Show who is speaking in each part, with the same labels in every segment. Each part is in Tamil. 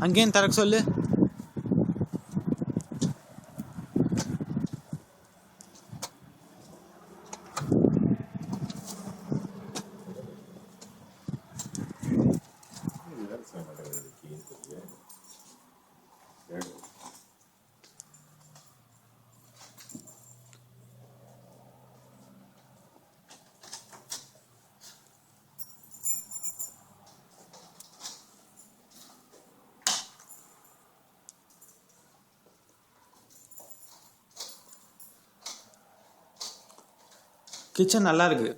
Speaker 1: அங்கேயும் திறக்க சொல்லு. கிச்சன் நல்லா இருக்கு,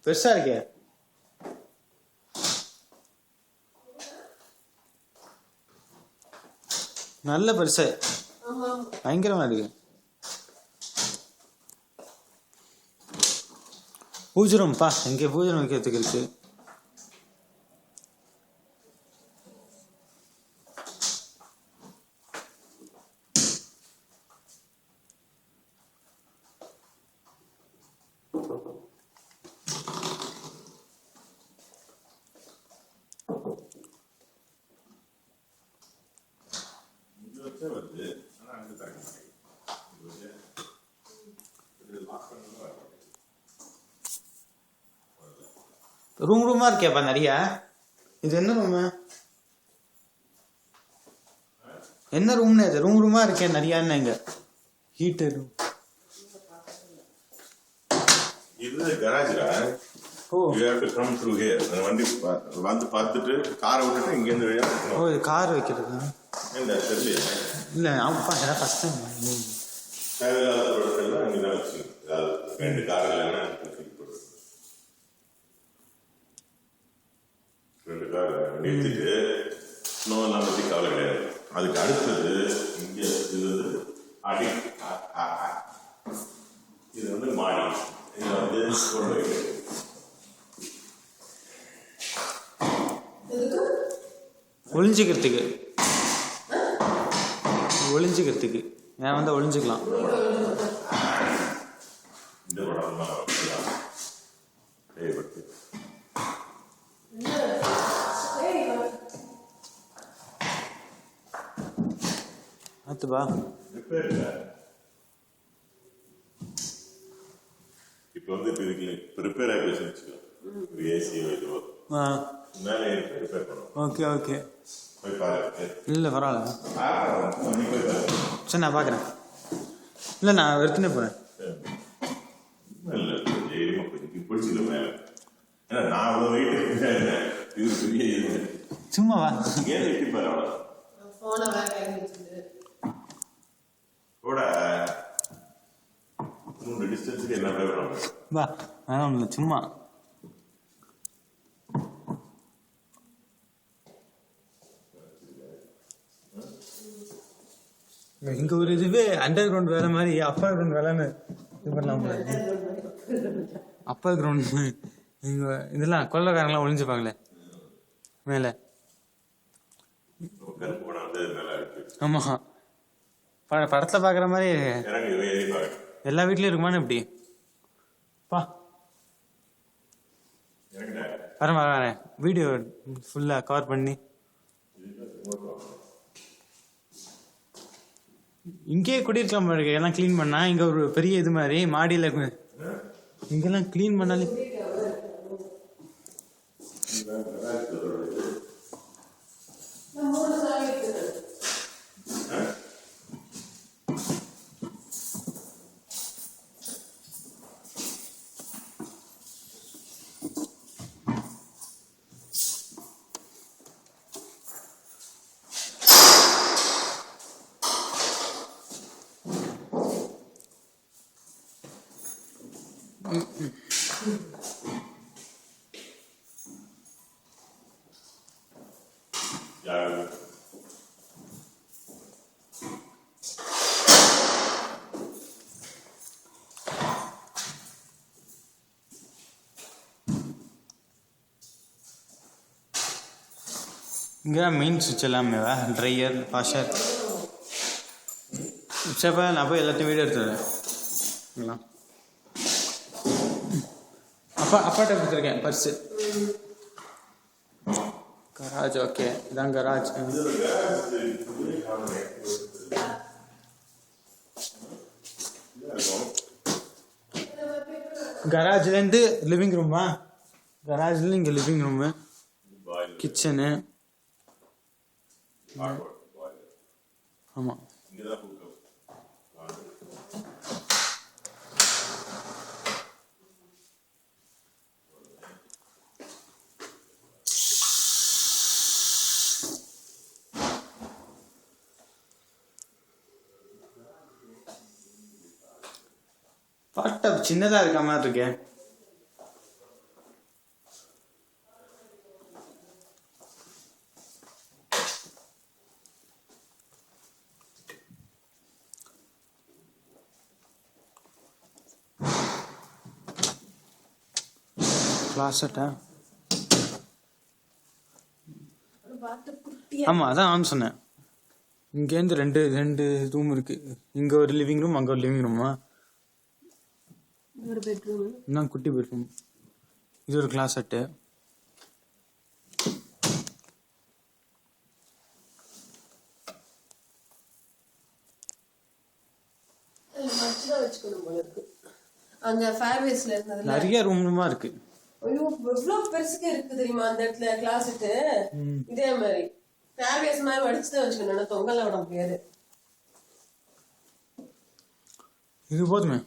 Speaker 1: பெருசா இருக்கே. நல்ல பெருசு, பயங்கரமா இருக்கு. பூஜை ரூம்பா, இங்கே பூஜை ரூம் வைக்கிறதுக்கு இருக்கு. ரூம் ரூமா இருக்கேப்பா நிறைய. இது என்ன ரூமு? என்ன ரூம்னு? இது ரூம் ரூமா இருக்கே நிறையான்னு. இங்க ஹீட்டர்.
Speaker 2: இது கராஜ்ரா.
Speaker 1: ஓ,
Speaker 2: you have to come through here. வண்டி வந்து பார்த்துட்டு காரை விட்டுட்டு இங்க இருந்து வெளியே.
Speaker 1: ஓ, இது கார் வைக்கிறது
Speaker 2: இல்ல தெரியல.
Speaker 1: இல்ல அப்பா ஏதாவது ஃபர்ஸ்ட் டைம்.
Speaker 2: தேவையில்லாத பொருட்கள்லாம் அங்கே தான் வச்சு ரெண்டு கார் இல்லைன்னா ரெண்டு கார் நிறுத்திட்டு ஸ்னோ எல்லாம் பற்றி கவலை கிடையாது. அதுக்கு அடுத்தது இங்கே இது வந்து அடி, இது வந்து மாடி. இதில் வந்து கொண்டு வைக்கிறது
Speaker 1: ஒளிஞ்சிக்கிறதுக்கு நான் வந்து ஒளிஞ்சிக்கலாம்.
Speaker 2: இந்த படம்
Speaker 1: ஆத்துப்பா.
Speaker 2: இப்போ வந்து ரிப்பேர் ஆகி வச்சுக்கலாம். ஒரு ஏசி இதுவோ மேலே ரிப்பேர் பண்ணுவோம்.
Speaker 1: ஓகே ஓகே,
Speaker 2: போய் பாரு.
Speaker 1: இல்லை பரவாயில்ல, சரி நான் பார்க்குறேன். இல்லை நான் எடுத்துனே போகிறேன்.
Speaker 2: இல்லை பிடிச்சிக்கல மேலே. ஏன்னா நான் அவ்வளோ வெயிட் இது பெரிய இது
Speaker 1: சும்மா வா.
Speaker 2: ஏன் எட்டி பாரு அவ்வளோ கூட 3 டிஸ்டன்ஸுக்கு என்ன பண்ணுறாங்க.
Speaker 1: வா, வேணாம் இல்லை சும்மா. இங்க ஒரு இதுவே அண்டர் கிரவுண்ட் வேலை மாதிரி அப்பர் கிரவுண்ட் வேலைன்னு இது பண்ணலாம். அப்பர் கிரவுண்ட் இங்க இதெல்லாம் கொள்ளக்காரங்களாம் ஒளிஞ்சுப்பாங்களே மேலே. ஆமா, படத்துல பாக்குற மாதிரி எல்லா வீட்லயும் இருக்குமான்னு எப்படி பா. வரேன் வீடியோ ஃபுல்லா கவர் பண்ணி. இங்கே குடியிருக்கலாம் இருக்கு. எல்லாம் கிளீன் பண்ணா இங்க ஒரு பெரிய இது மாதிரி மாடியில இங்கெல்லாம் கிளீன் பண்ணாலே இங்கே மெயின் சுவிட்ச் எல்லாமேவா? Dryer, washer. சரிப்பா, நான் போய் எல்லாத்தையும் வீடியோ எடுத்துடுறேன். அப்பாட்ட கொடுத்துருக்கேன் பர்ஸு. ராஜ் ஓகே, இதான் கராஜ். கராஜ்லேருந்து லிவிங் ரூமா, கராஜ்ல இங்கே லிவிங் ரூமு, கிச்சனு. ஆமாம், பாட்டா சின்னதாக இருக்க மாதிரி இருக்கு. கிளாஸட்டா? ஆமாம், அதான் நான் சொன்னேன். இங்கேருந்து ரெண்டு ரெண்டு ரூம் இருக்கு. இங்கே ஒரு லிவிங் ரூம், அங்கே ஒரு லிவிங் ரூமா,
Speaker 3: ஒரு பெட்ரூம்,
Speaker 1: இன்னும் குட்டி பெட்ரூம். இது ஒரு கிளாஸட்டு.
Speaker 3: வச்சுக்கணும் போல இருக்கு. அங்க ஃபேர்வேஸ்ல இருந்ததுல
Speaker 1: நிறைய ரூமா இருக்கு.
Speaker 3: ஐயோ, எவ்வளவு பெருசுக்கு இருக்கு தெரியுமா அந்த இடத்துல கிளாஸெட்டு. இதே மாதிரி ஃபேர்வேஸ் மாதிரி வடிச்சுதான் வச்சுக்கணும், தொங்கல விட முடியாது.
Speaker 1: இது போதுமே.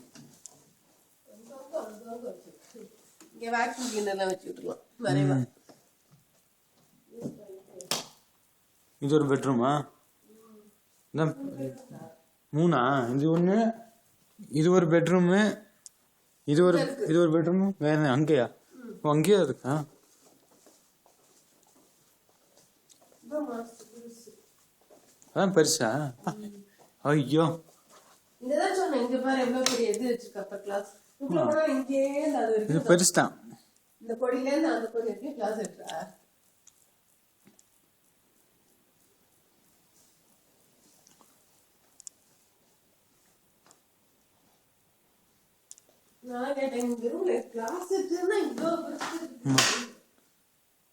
Speaker 3: இங்க வேக்யூம் கிளீனர் வச்சு விட்டுலாம் மறைவா.
Speaker 1: இது ஒரு பெட்ரூமா? மூணா? இது ஒன்று, இது ஒரு பெட்ரூமு, இது ஒரு பெட்ரூமு. வேற அங்கேயா? அங்கேயா இருக்கா? அதான் பெருசா? ஐயோ,
Speaker 3: இங்கதான் சொன்னேன். இங்க பாரு எவ்வளவு பெரிய இது வச்சிருக்க கிளாஸ்.
Speaker 1: இது பெருசு தான்.
Speaker 3: இந்த கொடியில இருந்து அந்த கொடி வரைக்கும் கிளாஸ் எடுறா. நான் கேட்டேன், இந்த ரூம்ல கிளாஸ் எடுத்துனா இவ்வளவு பெருசு.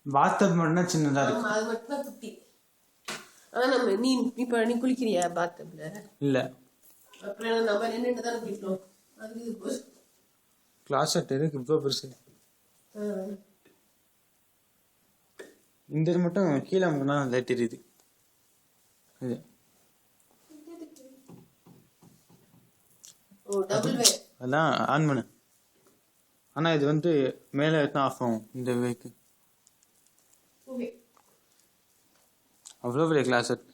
Speaker 1: பாத்டப் மட்டும் சின்னதா இருக்கு.
Speaker 3: அது மட்டும் தான் குட்டி. ஆனா நம்ம நீ குளிக்கிறியா பாத்டப்ல?
Speaker 1: இல்ல.
Speaker 3: அப்புறம் நம்ம நின்னுட்டு தான் குளிக்கணும். அது இது
Speaker 1: கிளாஸ் செட் இருக்கு இவ்வளோ பெருசு. இந்த இது மட்டும் கீழே முன்னா லைட் எரியுது. இது அதான் ஆன் பண்ணு. ஆனால் இது வந்து மேலே தான் ஆஃப் ஆகும் இந்த வேக்கு. அவ்வளோ பெரிய கிளாஸ் செட்.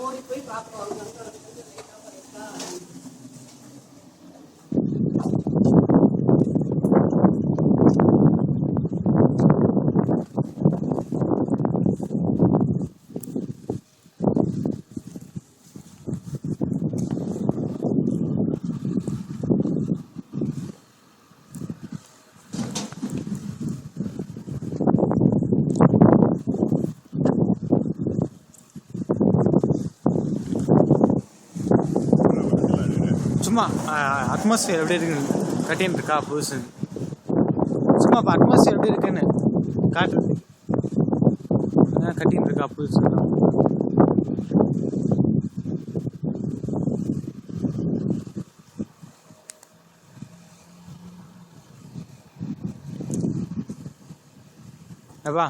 Speaker 3: ஓடி போய் பார்ப்போம்.
Speaker 1: சும்மா அட்மாஸ்பியர் எப்படி இருக்குன்னு கட்டின்னு இருக்கா புதுசு. சும்மா இப்போ அட்மாஸ்பியர் எப்படி இருக்குன்னு காட்டுறது. கட்டின்னு இருக்கா புதுசு. அப்பா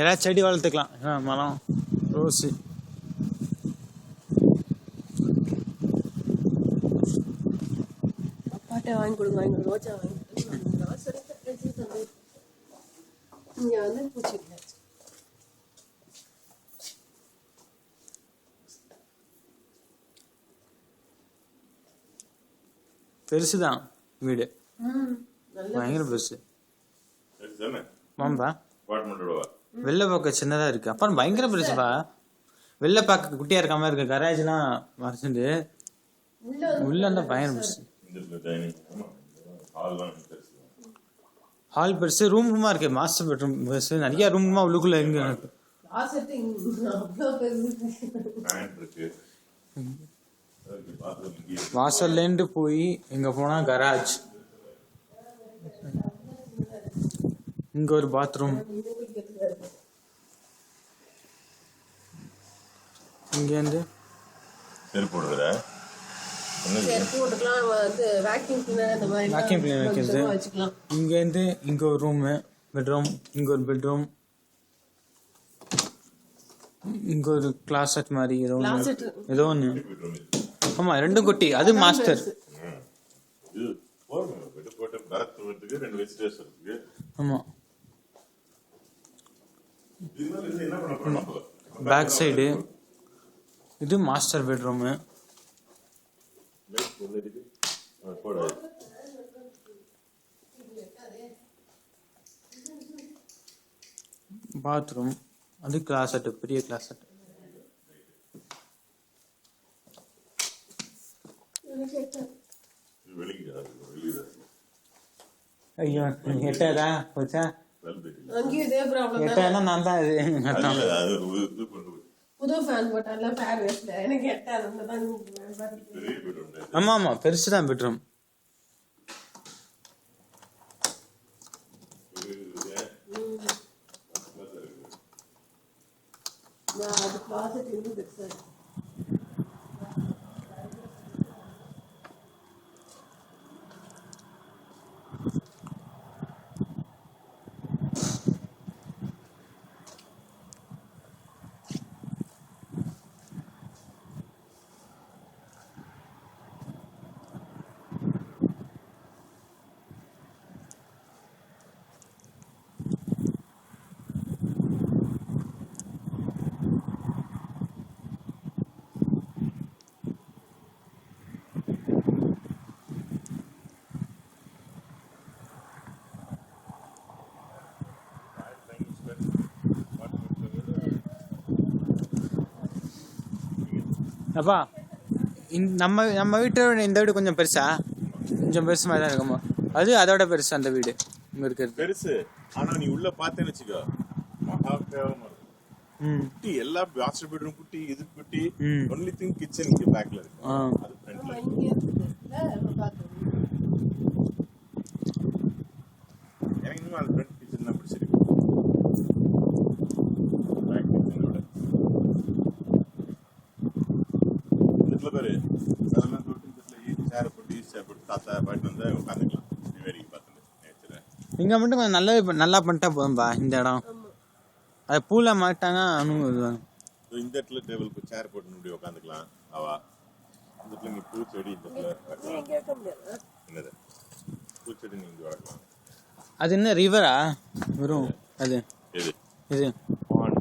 Speaker 1: ஏதாவது செடி வளர்த்துக்கலாம். மரம் ரோஸு.
Speaker 3: அப்பாட்ட வாங்கி கொடுங்க ரோஜா வாங்கி இங்க வந்து பூச்சி
Speaker 1: பெருசுதான் வீடு,
Speaker 3: நல்ல
Speaker 1: பயங்கர பெருசு.
Speaker 2: சரிதானே?
Speaker 1: ஆமாப்பா,
Speaker 2: அப்பார்ட்மெண்ட்டோட
Speaker 1: வெளில பார்க்க சின்னதா இருக்கு, அப்புறம் பயங்கர பெருசுப்பா. வெளில பார்க்க குட்டியா இருக்க மாதிரி இருக்கு, கராஜ்லாம் மறைச்சிட்டு உள்ள இருந்தா பயங்கர பெருசு.
Speaker 2: இந்த டைனிங் ஹால்லாம் பெருசு.
Speaker 1: ஹால் பெருசு, ரூமா இருக்கு, மாஸ்டர் பெட்ரூம் பெருசு, நிறைய ரூமா உள்ளுக்குள்ள இருக்கு.
Speaker 2: ஃபேன் இருக்கு.
Speaker 1: வாசல்லேருந்து போய் இங்க போனா கராஜ், இங்க ஒரு பாத்ரூம், இங்க இருந்து
Speaker 2: செருப்பு போடுறத
Speaker 3: வேக்யூம் கிளீனர்
Speaker 1: வைக்கிறது.
Speaker 3: வச்சுக்கலாம்.
Speaker 1: இங்க இருந்து இங்க ஒரு ரூம் பெட்ரூம், இங்க ஒரு பெட்ரூம், இங்க ஒரு கிளாசட் மாதிரி ஏதோ ஒண்ணு. ஆமா, ரெண்டும் குட்டி, அது மாஸ்டர்.
Speaker 2: இது போட்டு பரத்துவத்துக்கு 2 விசிட்டர்ஸ் இருக்கு.
Speaker 1: ஆமா,
Speaker 2: இது என்ன பண்ண போறோம்?
Speaker 1: பேக் சைடு இது மாஸ்டர் பெட்ரூம். பாத்ரூம், அது கிளாசட், பெரிய கிளாசட். ஐயோ, எட்டாதா போச்சா?
Speaker 3: அங்கேயும் இதே ப்ராப்ளம்.
Speaker 1: எட்டானா நான் தான் இது.
Speaker 3: புது ஃபேன் போட்டால ஃபேன் வேஸ்ட்ல எனக்கு எட்டாது தான்.
Speaker 1: ஆமா ஆமா, பெருசுதான் பெட்ரூம்.
Speaker 3: அது கிளாசட் இன்னும் பெருசா இருக்கு.
Speaker 1: அப்பா, நம்ம நம்ம வீட்டோட இந்த வீடு கொஞ்சம் பெருசா, கொஞ்சம் பெருசு மாதிரி தான் இருக்குமா? அது அதோட பெருசு அந்த வீடு இங்க இருக்கிறது
Speaker 2: பெருசு. ஆனா நீ உள்ள பார்த்தேன்னு வச்சுக்கோ, மகா கேவலமா இருக்கும். குட்டி, எல்லா மாஸ்டர் பெட்ரூம் குட்டி, இது குட்டி. ஒன்லி திங் கிச்சன் இங்க பேக்ல இருக்கு. அது ஃப்ரண்ட்ல
Speaker 3: இங்க இருக்குல்ல பாத்ரூம்.
Speaker 2: எனக்கு இன்னும் அந்த ஃப்ரண்ட் கிச்சன் தான் பிடிச்சிருக்கு. பேக் கிச்சனோட இதுல பாரு, அதெல்லாம் தொட்டு இதுல சேர் போட்டு தாத்தா பாட்டு வந்து உட்காந்துக்கலாம். வேடிக்கை பார்த்துட்டு நேச்சரை.
Speaker 1: இங்க மட்டும் கொஞ்சம் நல்லா பண்ணிட்டா போதும்பா இந்த இடம். அதை பூல மாட்டாங்க.
Speaker 2: இந்த இடத்துல டேபிளுக்கு சேர் போட்டு இப்படி உட்காந்துக்கலாம். அவா இந்த இடத்துல நீ பூச்செடி இந்த என்னது பூச்செடி நீ இங்க வளர்க்கலாம்.
Speaker 1: அது என்ன ரிவரா வரும்? அது
Speaker 2: எது
Speaker 1: இது
Speaker 2: பாண்ட்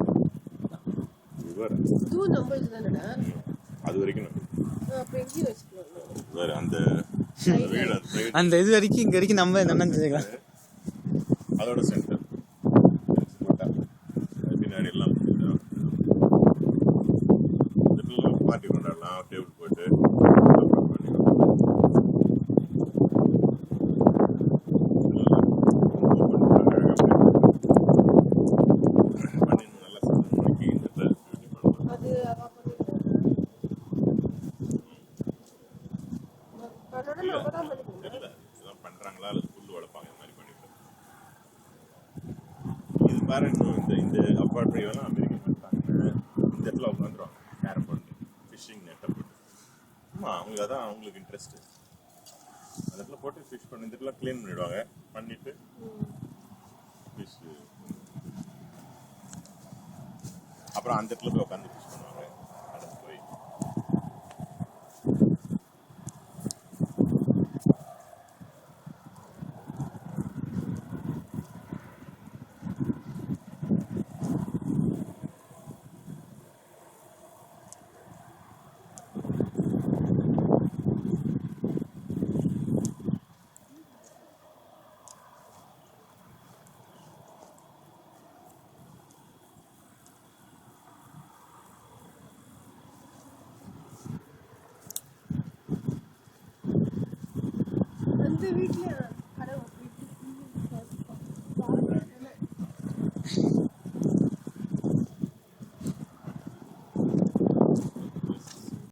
Speaker 2: ரிவர்.
Speaker 3: இது நம்ம இதுதானடா.
Speaker 2: அது வரைக்கும்
Speaker 3: அப்ப எங்க வச்சுக்கலாம்
Speaker 2: வேற அந்த வீடு
Speaker 1: அந்த இது வரைக்கும் இங்க வரைக்கும் நம்ம என்ன செஞ்சுக்கலாம்.
Speaker 2: அதோட சென்டர் பின்னாடி எல்லாம் பார்ட்டி கொண்டாடலாம். டேபிள் போட்டு பண்றாங்களா அல்லது புல்லு வளர்ப்பாங்க இந்த மாதிரி பண்ணிட்டு. இது பாருங்க, இந்த அப்பார்ட்மெண்ட் எல்லாம் அமெரிக்கன் பண்ணிட்டாங்க. இந்த இடத்துல உட்காந்துருவாங்க கேரம் போட்டு, ஃபிஷிங் நெட்டை போட்டு. ஆமா, அவங்க அதான் அவங்களுக்கு இன்ட்ரெஸ்ட். அந்த இடத்துல போட்டு ஃபிஷ் பண்ணி இந்த இடத்துல க்ளீன் பண்ணிடுவாங்க. பண்ணிட்டு ஃபிஷ் அப்புறம் அந்த இடத்துல போய் உட்காந்து ஃபிஷ் பண்ணுவாங்க நடந்து போய்.
Speaker 3: அந்த வீட்லயா